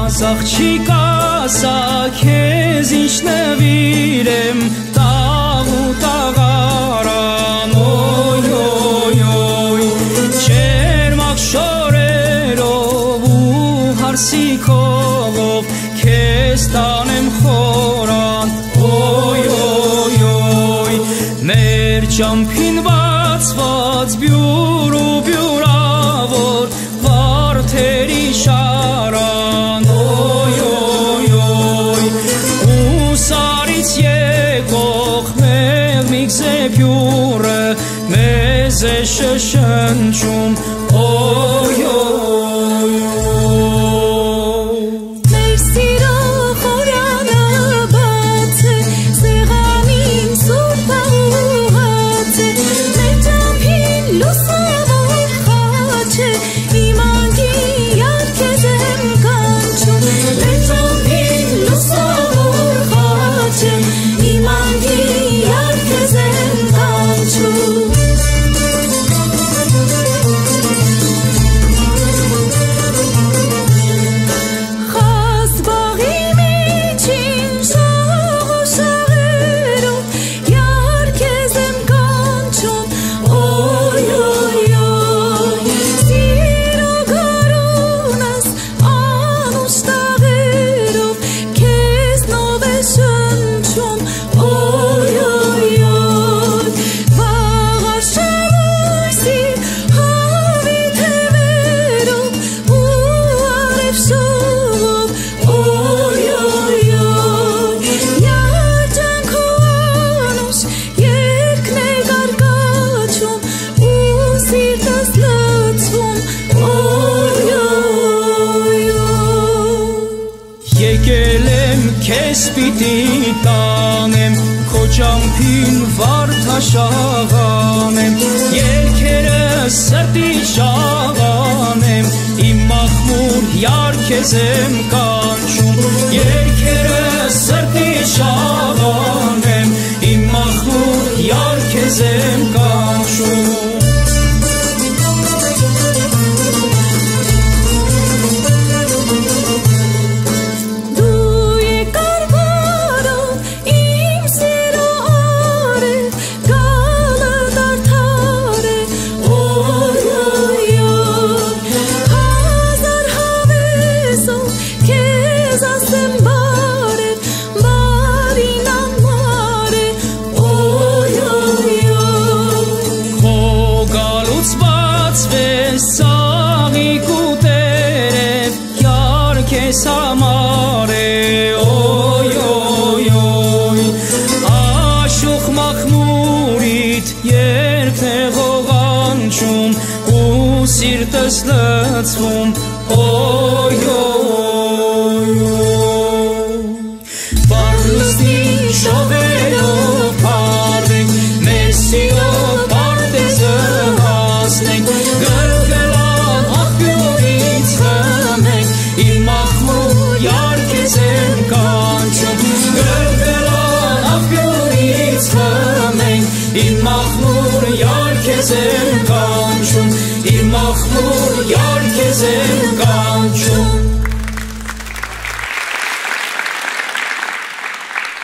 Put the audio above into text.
աղջիկ ասա քեզ ինչ նվիրեմ տաղ ու տաղարան օյ օյ օյ չերմակ շորերով ու հարսիքով քեզ տանեմ խորան օյ օյ օյ մեր ճամփին բացված բյուր ու բյուրավոր վարդերի շարան օյ օյ օյ ու սարից եկող մեղմիկ զեփյուրը մեզ է շշնջում օյ օյ Քեզ պիտի տանեմ քո ճամփին վարդաշաղանեմ երգերը սրտի շաղանեմ իմ մախմուր յար քեզ եմ կանչում երգերը սրտի շաղանեմ իմ մախմուր յար քեզ եմ կանչում Քեզ համար է օյ օյ օյ աշուխ մախմուրիդ երբ է ղողանջում ու սիրտս լցվում օյ օյ օյ Բարլուստի շողերով փարվենք մեր սիրո պարտեզը հասնենք գրգլան աղբյուրից խմենք իմ Yar kezem kançum Gölgelan afyonից խմենք Իմ մախմուր yar kezem kançum Իմ մախմուր yar kezem kançum